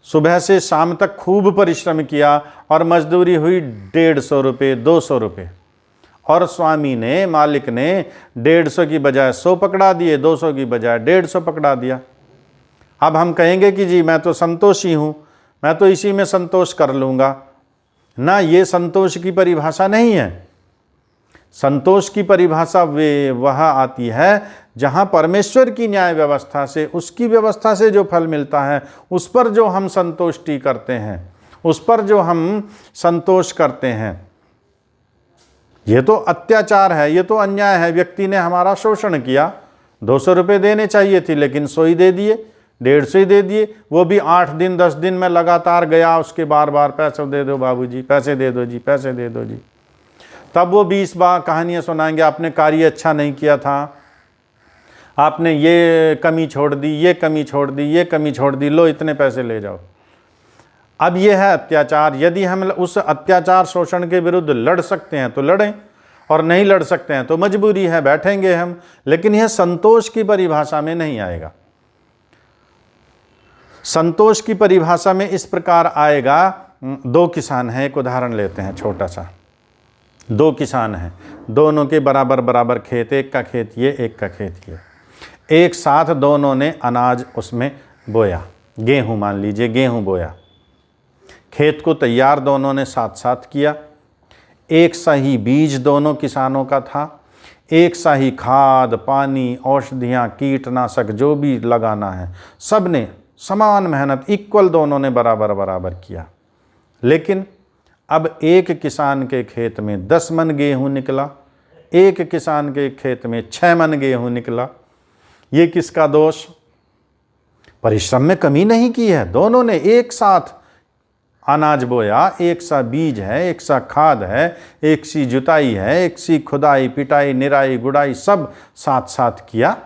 सुबह से शाम तक खूब परिश्रम किया और मजदूरी हुई 150 रुपये 200 रुपये, और स्वामी ने, मालिक ने 150 की बजाय 100 पकड़ा दिए, 200 की बजाय 150 पकड़ा दिया। अब हम कहेंगे कि जी मैं तो संतोषी हूँ, मैं तो इसी में संतोष कर लूँगा ना। ये संतोष की परिभाषा नहीं है। संतोष की परिभाषा वह आती है जहाँ परमेश्वर की न्याय व्यवस्था से, उसकी व्यवस्था से जो फल मिलता है उस पर जो हम संतुष्टि करते हैं, उस पर जो हम संतोष करते हैं। ये तो अत्याचार है, ये तो अन्याय है। व्यक्ति ने हमारा शोषण किया, 200 रुपये देने चाहिए थी लेकिन 100 ही दे दिए, 150 ही दे दिए, वो भी 8 दिन 10 दिन में लगातार गया, उसके बार बार पैसे दे दो बाबूजी, पैसे दे दो जी, पैसे दे दो जी। तब वो 20 बार कहानियाँ सुनाएंगे, आपने कार्य अच्छा नहीं किया था, आपने ये कमी छोड़ दी, ये कमी छोड़ दी, ये कमी छोड़ दी, लो इतने पैसे ले जाओ। अब ये है अत्याचार। यदि हम उस अत्याचार शोषण के विरुद्ध लड़ सकते हैं तो लड़ें, और नहीं लड़ सकते हैं तो मजबूरी है, बैठेंगे हम। लेकिन यह संतोष की परिभाषा में नहीं आएगा। संतोष की परिभाषा में इस प्रकार आएगा, 2 किसान हैं, एक उदाहरण लेते हैं छोटा सा। 2 किसान हैं, दोनों के बराबर बराबर खेत, एक का खेत ये, एक का खेत ये। एक साथ दोनों ने अनाज उसमें बोया, गेहूं मान लीजिए, गेहूं बोया, खेत को तैयार दोनों ने साथ साथ किया। एक सा ही बीज दोनों किसानों का था, एक सा ही खाद पानी औषधियाँ कीटनाशक जो भी लगाना है, सब ने समान मेहनत, इक्वल दोनों ने बराबर बराबर किया। लेकिन अब एक किसान के खेत में 10 मन गेहूँ निकला, एक किसान के खेत में 6 मन गेहूँ निकला। ये किसका दोष? परिश्रम में कमी नहीं की है, दोनों ने एक साथ अनाज बोया, एक सा बीज है, एक सा खाद है, एक सी जुताई है, एक सी खुदाई पिटाई निराई गुड़ाई सब साथ साथ किया।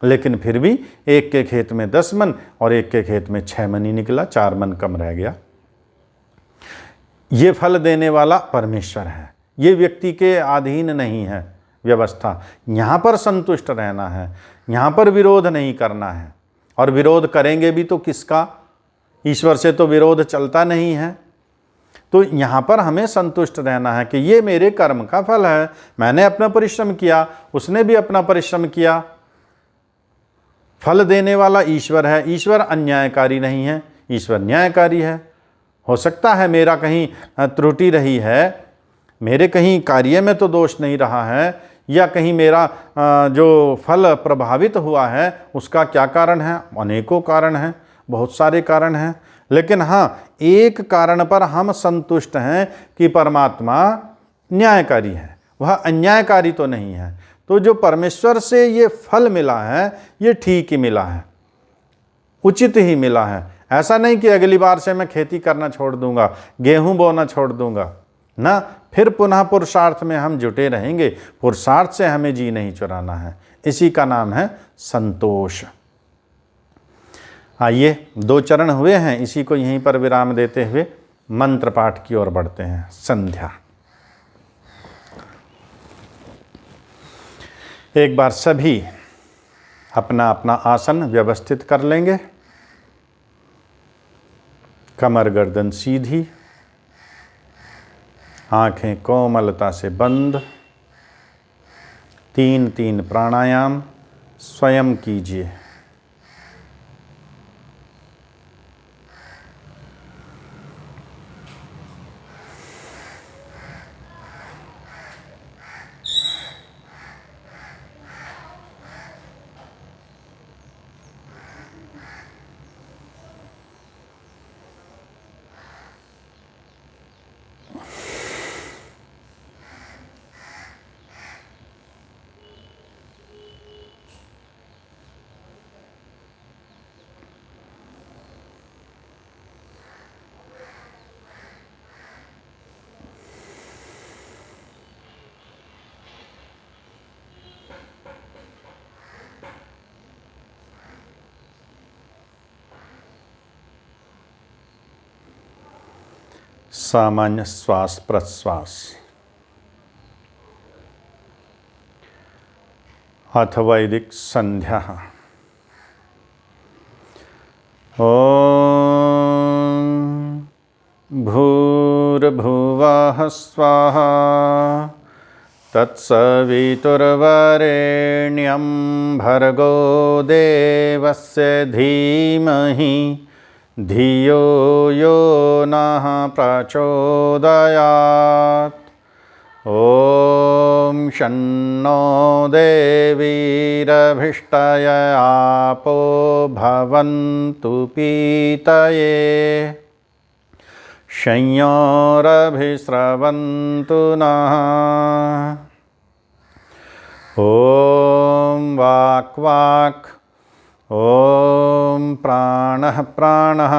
लेकिन फिर भी एक के खेत में 10 मन और एक के खेत में 6 मन ही निकला, 4 मन कम रह गया। ये फल देने वाला परमेश्वर है, ये व्यक्ति के अधीन नहीं है व्यवस्था। यहाँ पर संतुष्ट रहना है, यहाँ पर विरोध नहीं करना है। और विरोध करेंगे भी तो किसका? ईश्वर से तो विरोध चलता नहीं है। तो यहाँ पर हमें संतुष्ट रहना है कि ये मेरे कर्म का फल है, मैंने अपना परिश्रम किया, उसने भी अपना परिश्रम किया। फल देने वाला ईश्वर है, ईश्वर अन्यायकारी नहीं है, ईश्वर न्यायकारी है। हो सकता है मेरा कहीं त्रुटि रही है, मेरे कहीं कार्य में तो दोष नहीं रहा है, या कहीं मेरा जो फल प्रभावित हुआ है उसका क्या कारण है? अनेकों कारण हैं, बहुत सारे कारण हैं। लेकिन हाँ, एक कारण पर हम संतुष्ट हैं कि परमात्मा न्यायकारी है, वह अन्यायकारी तो नहीं है। तो जो परमेश्वर से ये फल मिला है ये ठीक ही मिला है, उचित ही मिला है। ऐसा नहीं कि अगली बार से मैं खेती करना छोड़ दूंगा, गेहूं बोना छोड़ दूंगा ना, फिर पुनः पुरुषार्थ में हम जुटे रहेंगे। पुरुषार्थ से हमें जी नहीं चुराना है, इसी का नाम है संतोष। आइए 2 चरण हुए हैं, इसी को यहीं पर विराम देते हुए मंत्र पाठ की ओर बढ़ते हैं। संध्या। एक बार सभी अपना अपना आसन व्यवस्थित कर लेंगे, कमर गर्दन सीधी, आंखें कोमलता से बंद। 3-3 प्राणायाम स्वयं कीजिए। सामान्य श्वास प्रश्वास अथ वैदिक संध्या। ओम भूर्भुवः स्वाहा तत्सवितुर्वरेण्यं भर्गो देवस्य धीमहि धियो यो नः प्रचोदयात्। ॐ शन्नो देवीरभिष्टय आपो भवन्तु पीतये संयोरभिस्रवन्तु नः। ॐ वाक् वाक् ॐ ॐ प्राणः प्राणः,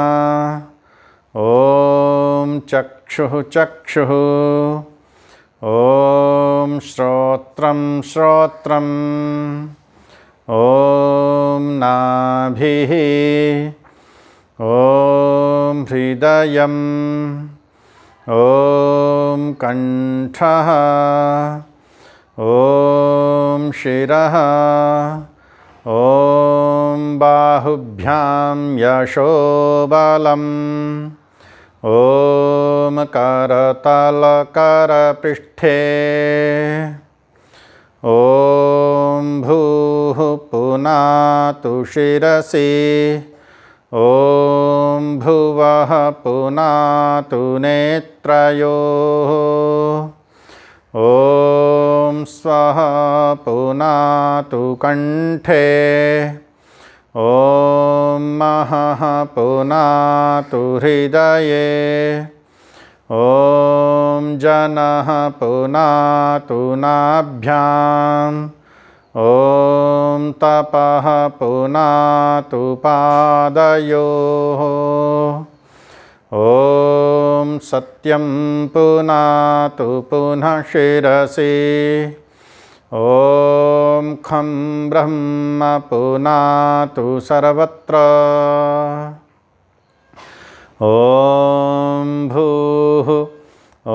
ॐ चक्षुः चक्षुः, ॐ श्रोत्रं श्रोत्रम्, ॐ नाभिः, ॐ हृदयम्, ॐ कण्ठः, ॐ शिरः, ॐ बाहुभ्यां यशोबलम्, ॐ करतलकरपृष्ठे, ॐ भूः पुनातु शिरसि, ॐ भुवः पुनातु नेत्रयोः, ॐ स्वः पुनातु कण्ठे, ॐ महः पुनातु हृदये, ॐ जनः पुनातु नाभ्याम्, ॐ तपः पुनातु पादयोः, ॐ सत्यं पुनातु पुनः शिरसि, ॐ खं ब्रह्म पुनातु सर्वत्र, ॐ भूः, ॐ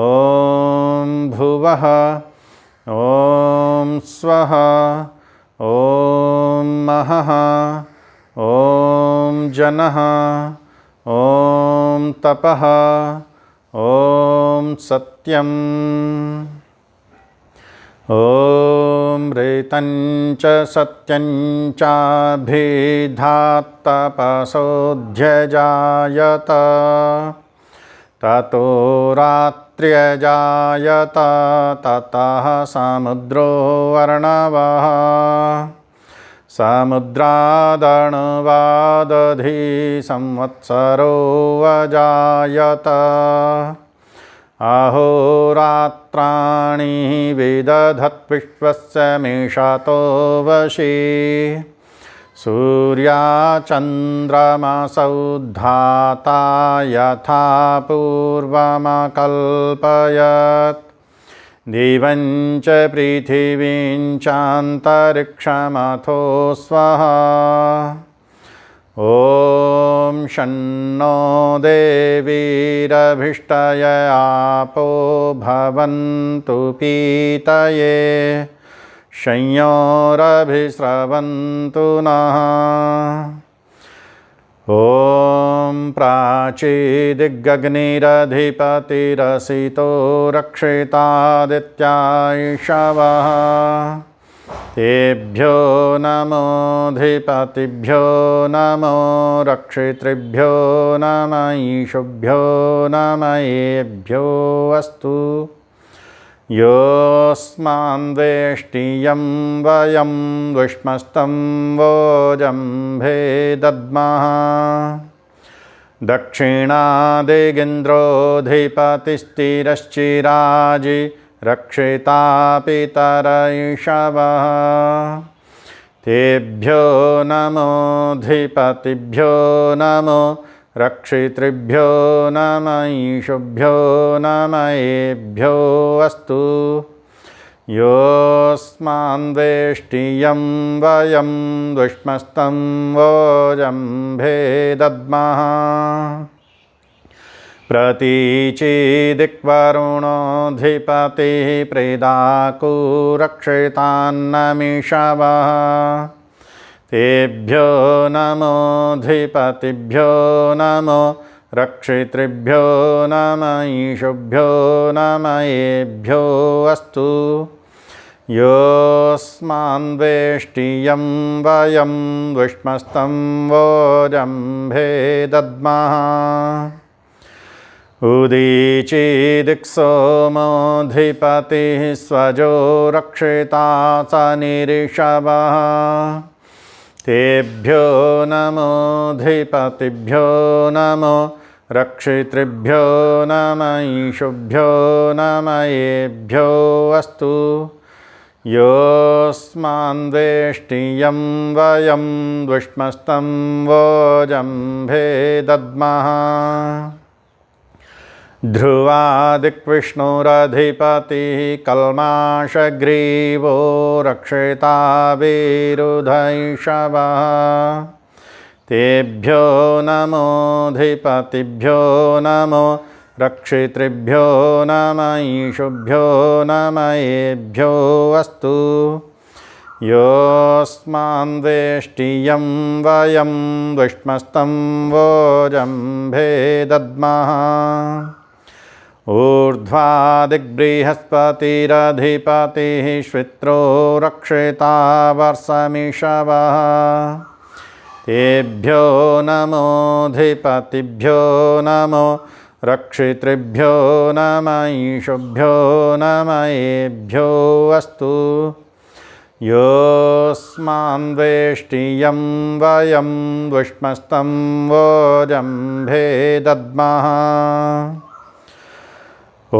भुवः, ॐ स्वः, ॐ महः, ॐ जनः, ॐ तपः, ॐ सत्यम्, ॐ ऋतञ्च सत्यञ्चाभिधात्तपसोऽध्यजायत, ततो रात्र्यजायत, ततः समुद्रो अर्णवः, समुद्रादणुवादधि संवत्सरो अजायत, अहोरात्राणि विदधत् विश्वस्य वशी, सूर्याचन्द्रमसौ धाता यथा पूर्वमकल्पयत्, दिवं च पृथिवीं चान्तरिक्षमथो स्वः, ॐ शन्नो देवीरभिष्टय आपो भवन्तु पीतये, संयोरभिस्रवन्तु नः, ॐ प्राचीदिग्गग्निरधिपतिरसितो रक्षितादित्यायिषवः, तेभ्यो नमोऽधिपतिभ्यो नमो, रक्षितृभ्यो नम, ईशुभ्यो नम, येभ्यो अस्तु, योऽस्मान् वेष्टियं वयं विष्मस्तं वोजम्भे दद्मः, दक्षिणादिगिन्द्रोऽधिपतिस्थिरश्चिराजि रक्षिता पितरैषवः, तेभ्यो नमोऽधिपतिभ्यो नमो, रक्षितृभ्यो नम, ईशुभ्यो नम, येभ्यो अस्तु, योऽस्मान् वेष्टियं वयं विष्मस्तं वोजम्भे दद्मः, प्रतीचिदिक्वरुणोऽधिपतिः प्रेदाकुरक्षितान्नमिषवः, तेभ्यो नमोऽधिपतिभ्यो नमो, रक्षितृभ्यो नम, ईशुभ्यो नम, येभ्यो अस्तु, योऽस्मान् वेष्टियं वयं विष्मस्तं वोजम्भे दद्मः, उदीचिदिक्सोमोऽधिपतिः स्वजो रक्षिता स निरिषवः, तेभ्यो नमोऽधिपतिभ्यो नमो, रक्षितृभ्यो नम, ईशुभ्यो नम, येभ्यो अस्तु, योऽस्मान् वेष्टियं वयं द्विष्मस्तं वोजम्भे दद्मः ध्रुवादिक्विष्णुरधिपतिः कल्माषग्रीवो रक्षिता विरुधैषवः तेभ्यो नमोऽधिपतिभ्यो नमो रक्षितृभ्यो नमईशुभ्यो नमयेभ्यो अस्तु योऽस्मान् वेष्टियं वयं विष्मस्तं वोजम्भे दद्मः ऊर्ध्वादिग्बृहस्पतिरधिपतिः श्वित्रो रक्षिता वर्षमिषवः तेभ्यो नमोऽधिपतिभ्यो नमो रक्षितृभ्यो नमईशुभ्यो नमयेभ्यो अस्तु योऽस्मान् वेष्टियं वयं विष्मस्तं वोजम्भे दद्मः ॐ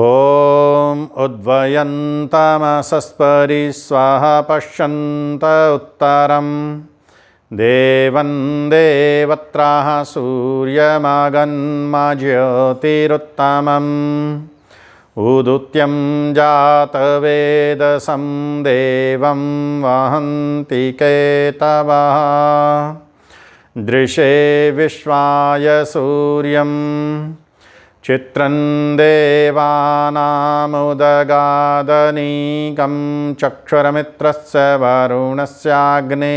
उद्वयन्तमसस्परि स्वाहा पश्यन्त उत्तरं देवं देवत्राः सूर्यमगन्मज्योतिरुत्तमम् उदुत्यं जातवेदसं देवं वहन्ति केतवः दृशे विश्वाय सूर्यं चित्रं देवानामुदगादनीकं चक्षुरमित्रस्य वरुणस्याग्नेः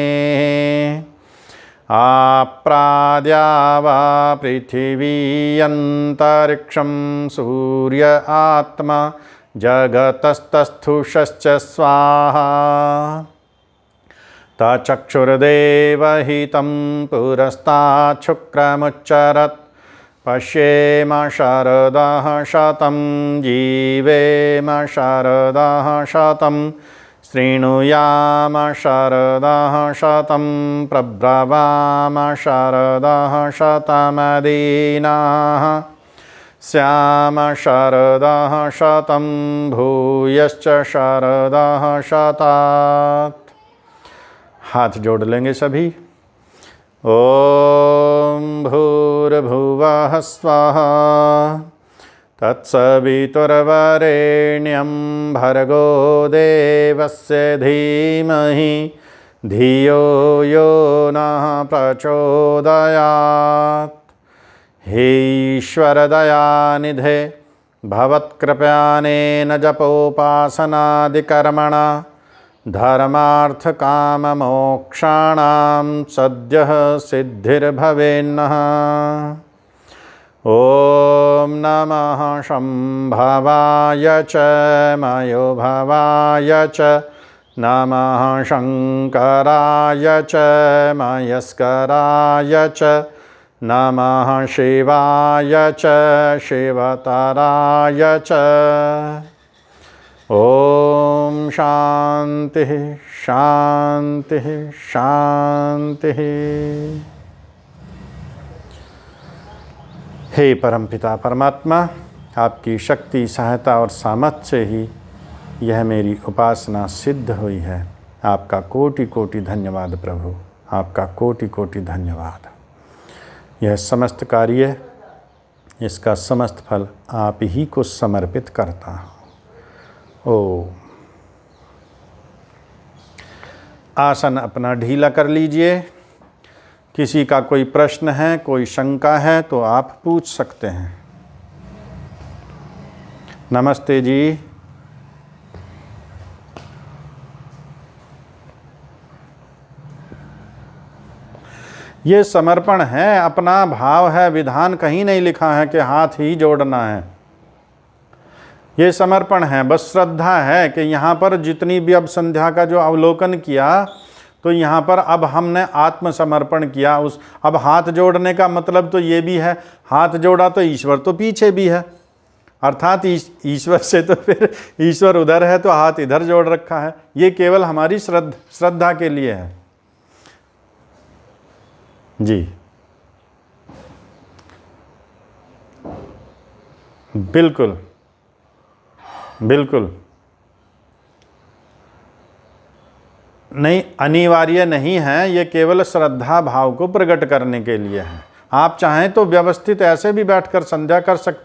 आप्राद्यावा पृथिवी अन्तरिक्षं सूर्य आत्मा जगतस्तस्थुषश्च स्वाहा तचक्षुर्देवहितं पुरस्तात् शुक्रमुच्चरत् पश्येम शरदः शतं जीवेम शरदः शतं शृणुयाम शरदः शतं प्रब्रवाम शरदः शतमदीनाः स्याम शरदः शतं भूयश्च शरदः शतात्। हाथ जोड़ लेंगे सभी। ॐ भूर्भुवः स्वः तत्सवितुर्वरेण्यं भर्गो देवस्य धीमहि धियो यो नः प्रचोदयात्। हे ईश्वरदयानिधे भवत्कृपानेन जपोपासनादिकर्मणा धर्मार्थकाममोक्षाणां सद्यः सिद्धिर्भवेन्नः। ॐ नमः शम्भवाय च मयोभवाय च नमः शङ्कराय च मयस्कराय च नमः शिवाय च शिवतराय च। ओम शांति शांति शांति। हे परमपिता परमात्मा, आपकी शक्ति सहायता और सामर्थ्य से ही यह मेरी उपासना सिद्ध हुई है। आपका कोटि कोटि धन्यवाद प्रभु, आपका कोटि कोटि धन्यवाद। यह समस्त कार्य, इसका समस्त फल आप ही को समर्पित करता हूँ। ओ आसन अपना ढीला कर लीजिए। किसी का कोई प्रश्न है, कोई शंका है तो आप पूछ सकते हैं। नमस्ते जी। ये समर्पण है, अपना भाव है, विधान कहीं नहीं लिखा है कि हाथ ही जोड़ना है। ये समर्पण है, बस श्रद्धा है कि यहाँ पर जितनी भी अब संध्या का जो अवलोकन किया तो यहाँ पर अब हमने आत्मसमर्पण किया। उस अब हाथ जोड़ने का मतलब तो ये भी है, हाथ जोड़ा तो ईश्वर तो पीछे भी है, अर्थात ईश्वर से तो फिर ईश्वर उधर है तो हाथ इधर जोड़ रखा है। ये केवल हमारी श्रद्धा के लिए है जी। बिल्कुल बिल्कुल नहीं, अनिवार्य नहीं है, ये केवल श्रद्धा भाव को प्रकट करने के लिए है। आप चाहें तो व्यवस्थित ऐसे भी बैठकर संध्या कर सकते